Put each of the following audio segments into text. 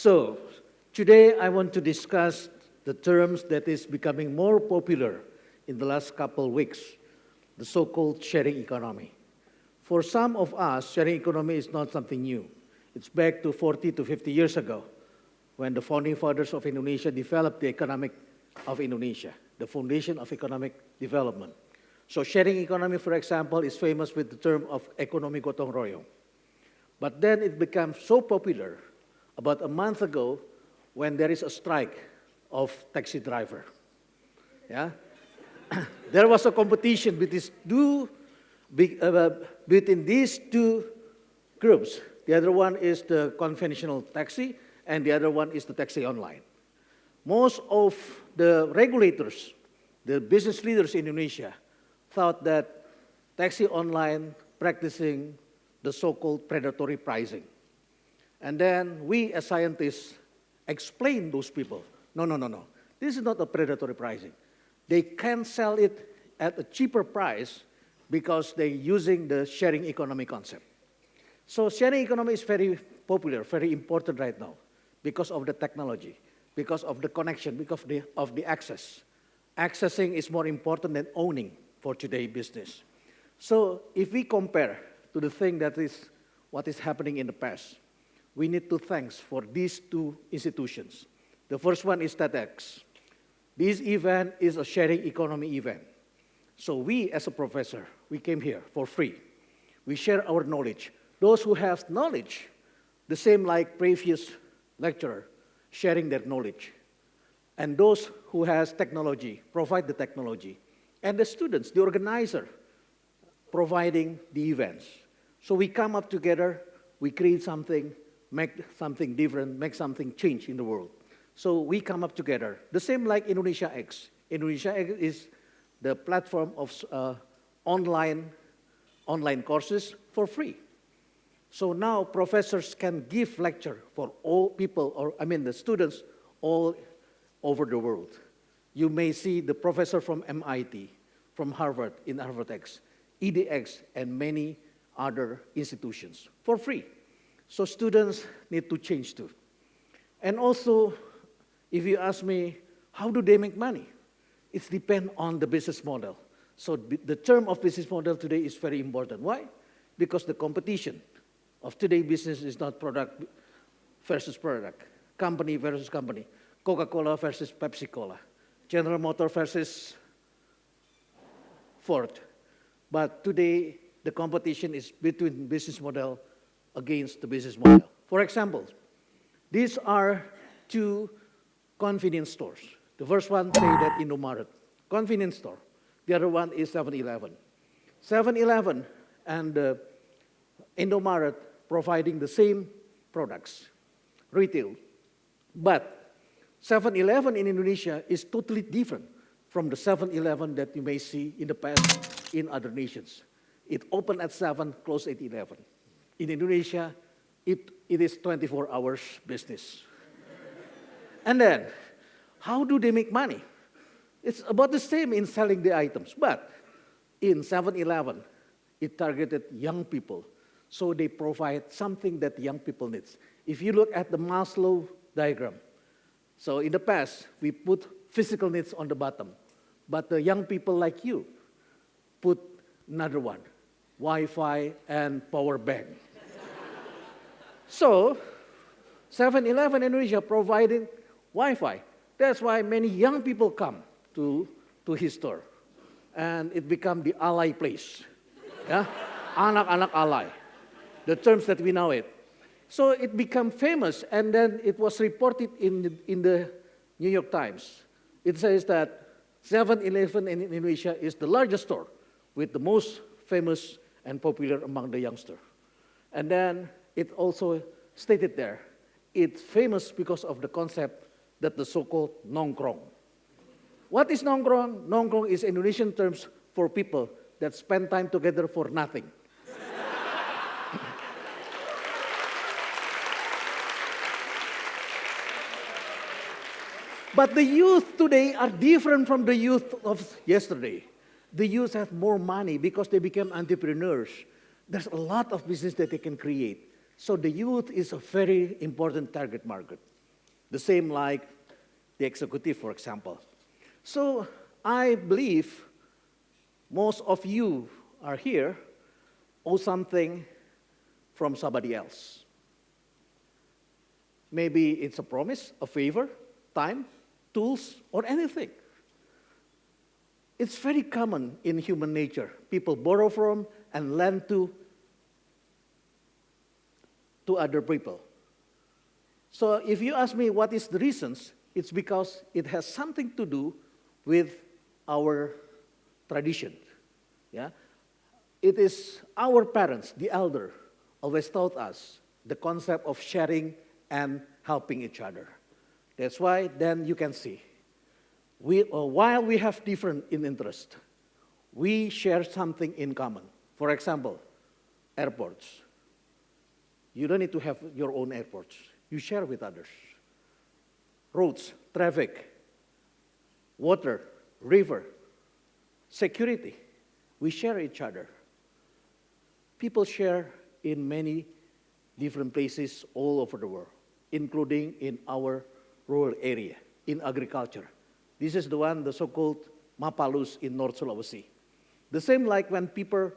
So, today I want to discuss the terms that is becoming more popular in the last couple of weeks, the so-called sharing economy. For some of us, sharing economy is not something new. It's back to 40 to 50 years ago when the founding fathers of Indonesia developed the economic of Indonesia, the foundation of economic development. So sharing economy, for example, is famous with the term of ekonomi gotong royong. But then it became so popular about a month ago when there is a strike of taxi driver. Yeah? There was a competition between these two groups. The other one is the conventional taxi, and the other one is the taxi online. Most of the regulators, the business leaders in Indonesia, thought that taxi online practicing the so-called predatory pricing. And then we as scientists explain those people, no, this is not a predatory pricing. They can sell it at a cheaper price because they're using the sharing economy concept. So sharing economy is very popular, very important right now because of the technology, because of the connection, because of the access. Accessing is more important than owning for today's business. So if we compare to the thing that is what is happening in the past, we need to thank for these two institutions. The first one is Tedx. This event is a sharing economy event. So we, as a professor, we came here for free. We share our knowledge. Those who have knowledge, the same like previous lecturer, sharing their knowledge. And those who has technology, provide the technology. And the students, the organizer, providing the events. So we come up together, we create something, make something different, make something change in the world. So we come up together. The same like Indonesia X. Indonesia X is the platform of online courses for free. So now professors can give lecture for all people, the students all over the world. You may see the professor from MIT, from Harvard in Harvard X, EDX, and many other institutions for free. So students need to change too. And also, if you ask me, how do they make money? It depends on the business model. So the term of business model today is very important. Why? Because the competition of today's business is not product versus product, company versus company, Coca-Cola versus Pepsi-Cola, General Motors versus Ford. But today, the competition is between business model against the business model. For example, these are two convenience stores. The first one say that Indomaret, convenience store. The other one is 7-Eleven. 7-Eleven and Indomaret providing the same products, retail. But 7-Eleven in Indonesia is totally different from the 7-Eleven that you may see in the past in other nations. It opened at 7, closed at 11. In Indonesia, it is 24 hours business. And then, how do they make money? It's about the same in selling the items, but in 7-Eleven, it targeted young people. So they provide something that young people need. If you look at the Maslow diagram, so in the past, we put physical needs on the bottom, but the young people like you put another one, Wi-Fi and power bank. So 7-Eleven in Indonesia providing Wi-Fi. That's why many young people come to his store. And it become the ally place. Yeah? Anak-anak ally. The terms that we know it. So it became famous, and then it was reported in the New York Times. It says that 7-Eleven in Indonesia is the largest store with the most famous and popular among the youngsters. And then it also stated there, it's famous because of the concept that the so-called nongkrong. What is nongkrong? Nongkrong is Indonesian terms for people that spend time together for nothing. But the youth today are different from the youth of yesterday. The youth have more money because they became entrepreneurs. There's a lot of business that they can create. So the youth is a very important target market. The same like the executive, for example. So I believe most of you are here owe something from somebody else. Maybe it's a promise, a favor, time, tools, or anything. It's very common in human nature. People borrow from and lend to other people. So if you ask me what is the reasons, it's because it has something to do with our tradition. Yeah? It is our parents, the elder, always taught us the concept of sharing and helping each other. That's why then you can see, while we have different in interest, we share something in common. For example, airports. You don't need to have your own airports. You share with others. Roads, traffic, water, river, security. We share each other. People share in many different places all over the world, including in our rural area, in agriculture. This is the one, the so-called Mapalus in North Sulawesi. The same like when people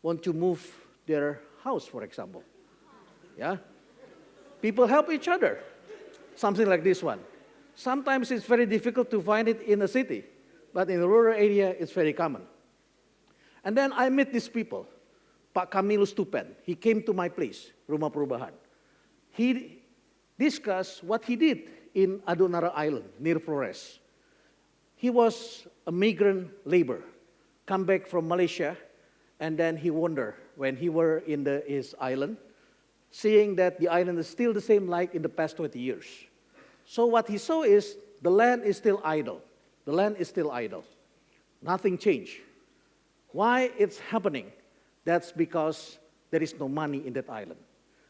want to move their house, for example. Yeah? People help each other. Something like this one. Sometimes it's very difficult to find it in a city, but in the rural area, it's very common. And then I met these people. Pak Camillus Tupen, he came to my place, Rumah Perubahan. He discussed what he did in Adonara Island, near Flores. He was a migrant labor, come back from Malaysia, and then he wondered, when he were in his island, seeing that the island is still the same like in the past 20 years. So what he saw is the land is still idle. The land is still idle. Nothing changed. Why it's happening? That's because there is no money in that island.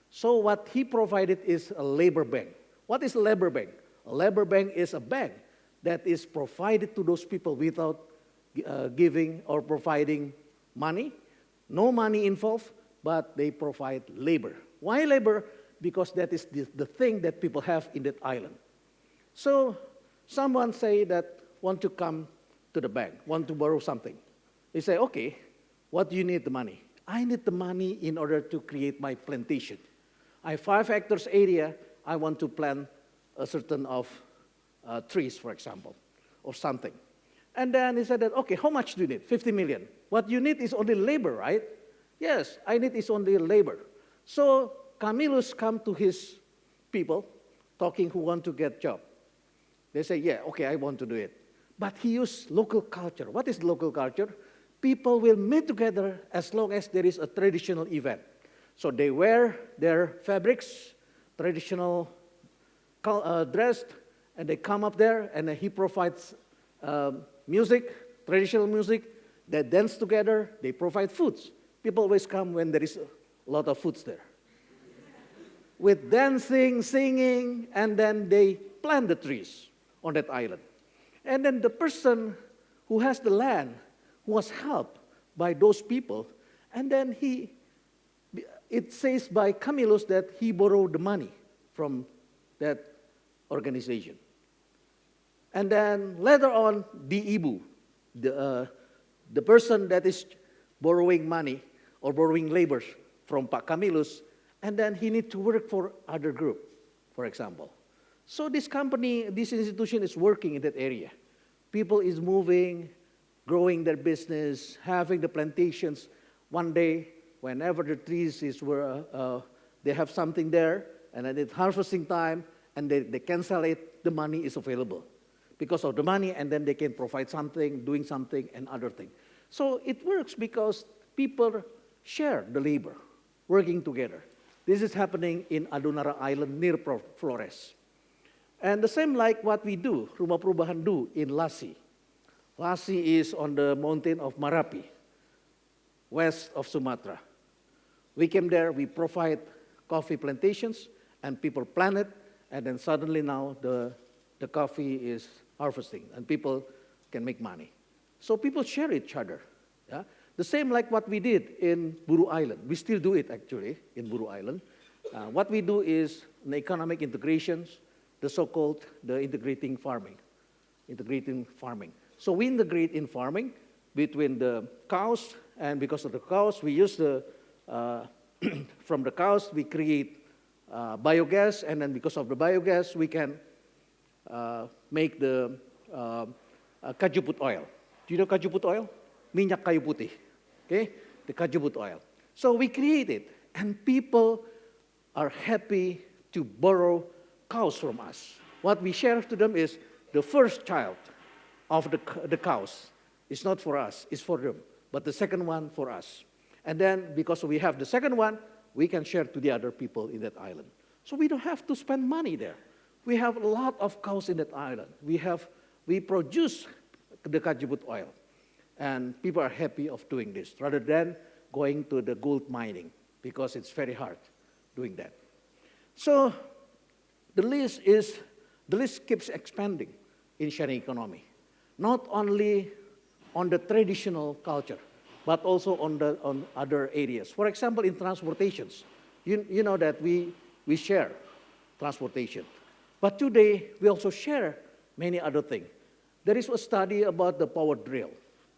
So what he provided is a labor bank. What is a labor bank? A labor bank is a bank that is provided to those people without giving or providing money. No money involved, but they provide labor. Why labor? Because that is the thing that people have in that island. So someone say that want to come to the bank, want to borrow something. They say, okay, what do you need the money? I need the money in order to create my plantation. I have 5 hectares area, I want to plant a certain of trees, for example, or something. And then he said that, okay, how much do you need? 50 million. What you need is only labor, right? Yes, I need is only labor. So Camillus come to his people, talking who want to get job. They say, yeah, okay, I want to do it. But he used local culture. What is local culture? People will meet together as long as there is a traditional event. So they wear their fabrics, traditional dressed, and they come up there, and he provides music, traditional music. They dance together. They provide foods. People always come when there is a lot of foods there. With dancing, singing, and then they plant the trees on that island. And then the person who has the land was helped by those people, and then it says by Camillus that he borrowed the money from that organization. And then later on, the Ibu, the person that is borrowing money or borrowing labor from Pak Camillus, and then he need to work for other group, for example. So this company, this institution is working in that area. People is moving, growing their business, having the plantations. One day, whenever the trees they have something there, and then it's harvesting time, and they cancel it, the money is available. Because of the money, and then they can provide something, doing something, and other things. So it works because people share the labor, working together. This is happening in Adonara Island near Flores. And the same like what we do, Rumah Perubahan do in Lassi. Lassi is on the mountain of Marapi, west of Sumatra. We came there, we provide coffee plantations, and people plant it, and then suddenly now the coffee is harvesting, and people can make money. So people share each other. Yeah? The same like what we did in Buru Island. We still do it actually in Buru Island. What we do is an economic integrations. the so-called the integrating farming. So we integrate in farming between the cows, and because of the cows, we use the, from the cows, we create biogas, and then because of the biogas, we can make the kajuput oil. Do you know kajuput oil? Minyak kayu putih, okay? The kajuput oil. So we create it, and people are happy to borrow cows from us. What we share to them is the first child of the cows. It's not for us, it's for them. But the second one for us. And then because we have the second one, we can share to the other people in that island. So we don't have to spend money there. We have a lot of cows in that island. We produce the kajuput oil. And people are happy of doing this rather than going to the gold mining because it's very hard doing that. So the list keeps expanding in sharing economy, not only on the traditional culture, but also on other areas. For example, in transportations, you know that we share transportation. But today, we also share many other things. There is a study about the power drill.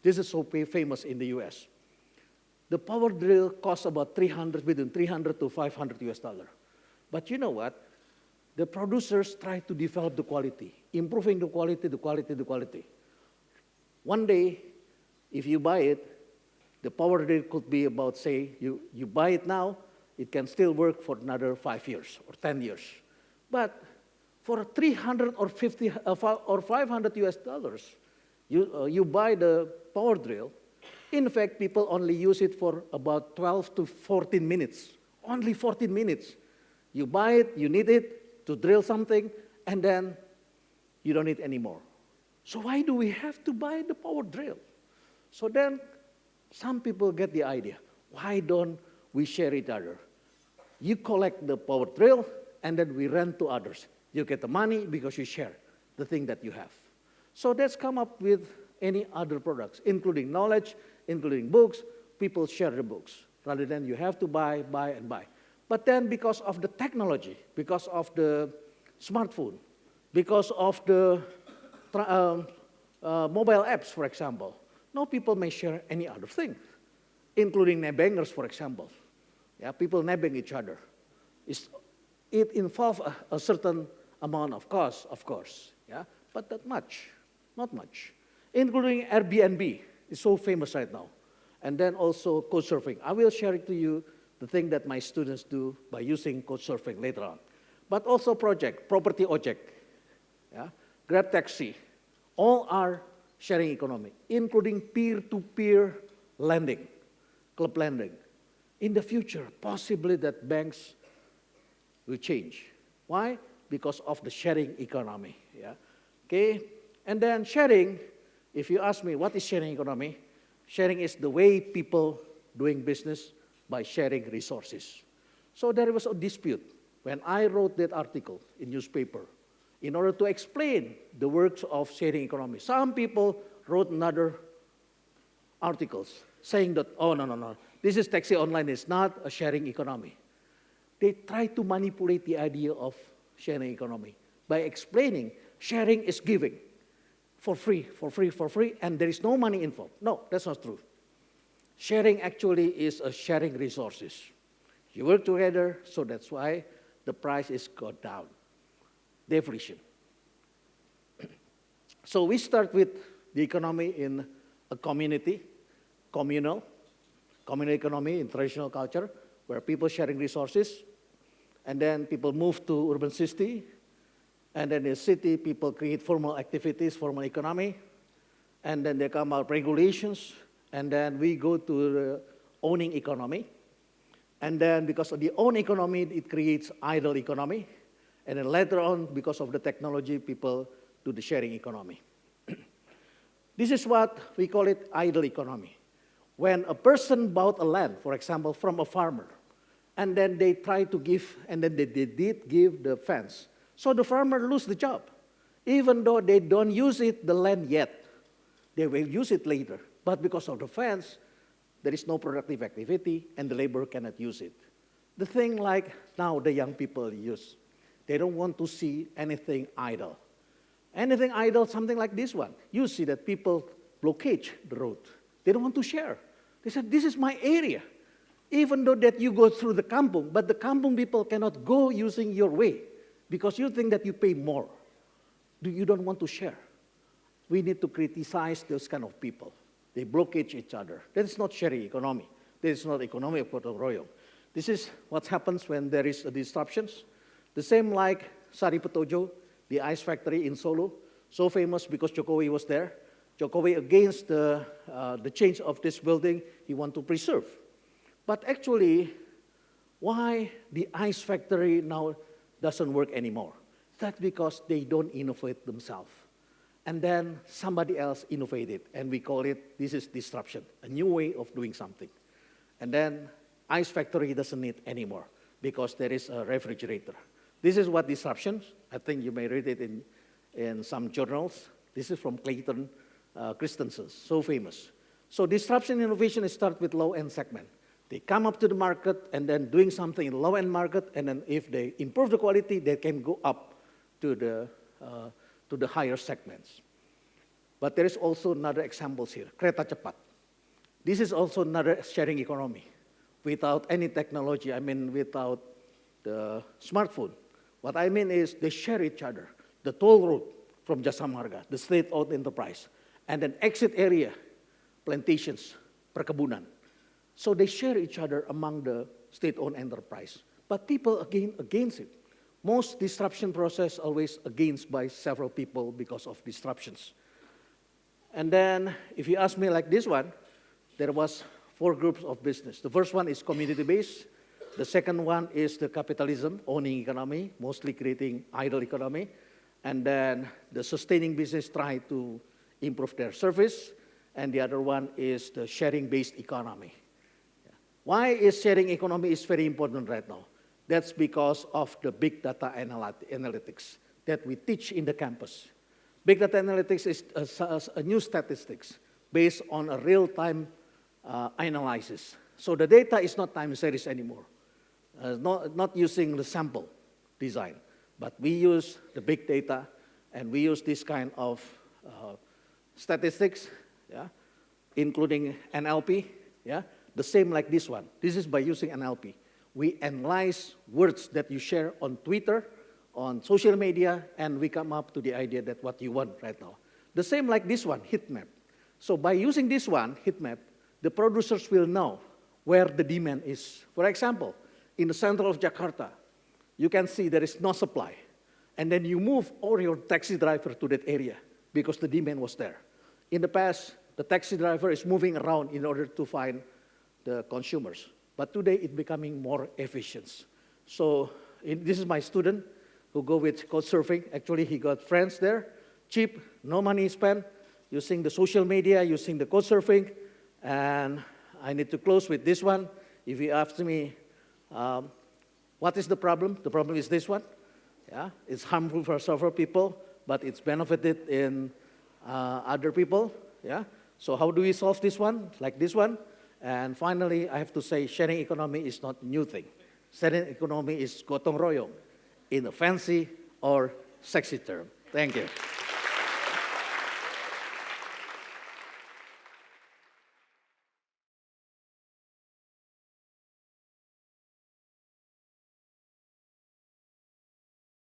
This is so famous in the US. The power drill costs about between 300 to 500 US dollar. But you know what? The producers try to develop the quality, improving the quality. One day, if you buy it, the power drill could be about, say, you buy it now, it can still work for another 5 years or 10 years. But for 300 or 50 or 500 US dollars, you buy the power drill. In fact, people only use it for about 12 to 14 minutes, only 14 minutes. You buy it, you need it to drill something, and then you don't need it anymore. So why do we have to buy the power drill? So then some people get the idea, why don't we share each other? You collect the power drill, and then we rent to others. You get the money because you share the thing that you have. So let's come up with any other products, including knowledge, including books. People share the books, rather than you have to buy. But then because of the technology, because of the smartphone, because of the mobile apps, for example, now people may share any other thing, including nebbangers, for example. Yeah, people nebbing each other. It involves a certain amount of cost, of course, yeah, but not much. Including Airbnb, it's so famous right now. And then also couchsurfing. I will share it to you, the thing that my students do by using couchsurfing later on. But also property object, yeah, Grab taxi, all are sharing economy, including peer-to-peer lending, club lending. In the future, possibly that banks will change. Why? Because of the sharing economy. Yeah? Okay? And then sharing, if you ask me what is sharing economy, sharing is the way people doing business by sharing resources. So there was a dispute when I wrote that article in newspaper in order to explain the works of sharing economy. Some people wrote another articles saying that, oh, no, this is taxi online, it's not a sharing economy. They try to manipulate the idea of sharing economy by explaining sharing is giving for free, and there is no money involved. No, that's not true. Sharing actually is a sharing resources. You work together, so that's why the price is got down. Deflation. So we start with the economy in a communal economy in traditional culture, where people sharing resources, and then people move to urban city, and then in city, people create formal activities, formal economy, and then there come out regulations, and then we go to the owning economy, and then because of the own economy, it creates idle economy, and then later on, because of the technology, people do the sharing economy. This is what we call it idle economy. When a person bought a land, for example, from a farmer, and then they try to give, and then they did give the fence. So the farmer lose the job. Even though they don't use the land yet, they will use it later. But because of the fence, there is no productive activity, and the labor cannot use it. The thing like now the young people use. They don't want to see anything idle. Anything idle, something like this one. You see that people blockade the road. They don't want to share. They said, this is my area. Even though that you go through the kampung, but the kampung people cannot go using your way because you think that you pay more. You don't want to share. We need to criticize those kind of people. They blockade each other. That is not sharing economy. That is not economy of gotong royong. This is what happens when there is a disruptions. The same like Sari Petojo, the ice factory in Solo, so famous because Jokowi was there. Jokowi against the change of this building, he want to preserve. But actually, why the ice factory now doesn't work anymore? That's because they don't innovate themselves. And then somebody else innovated, and we call it, this is disruption, a new way of doing something. And then ice factory doesn't need anymore because there is a refrigerator. This is what disruptions, I think you may read it in some journals. This is from Clayton Christensen, so famous. So disruption innovation starts with low-end segment. They come up to the market and then doing something in the low-end market, and then if they improve the quality, they can go up to the higher segments. But there is also another examples here, Kereta Cepat. This is also another sharing economy. Without any technology, I mean without the smartphone. What I mean is they share each other. The toll road from Jasa Marga, the state-owned enterprise, and then exit area, plantations, perkebunan. So they share each other among the state-owned enterprise. But people against it. Most disruption process always against by several people because of disruptions. And then if you ask me like this one, there was 4 groups of business. The first one is community-based. The second one is the capitalism, owning economy, mostly creating idle economy. And then the sustaining business try to improve their service. And the other one is the sharing-based economy. Why is sharing economy is very important right now? That's because of the big data analytics that we teach in the campus. Big data analytics is a new statistics based on a real-time analysis. So the data is not time series anymore. Not using the sample design, but we use the big data and we use this kind of statistics, yeah, including NLP, yeah, the same like this one. This is by using NLP. We analyze words that you share on Twitter, on social media, and we come up to the idea that what you want right now. The same like this one, heat map. So by using this one, heat map, the producers will know where the demand is. For example, in the center of Jakarta, you can see there is no supply. And then you move all your taxi driver to that area because the demand was there. In the past, the taxi driver is moving around in order to find the consumers. But today, it's becoming more efficient. So this is my student who go with couch surfing. Actually, he got friends there, cheap, no money spent, using the social media, using the couch surfing. And I need to close with this one. If you ask me, what is the problem? The problem is this one. Yeah, it's harmful for several people, but it's benefited in other people. Yeah, so how do we solve this one? Like this one. And finally, I have to say, sharing economy is not a new thing. Sharing economy is gotong royong in a fancy or sexy term. Thank you.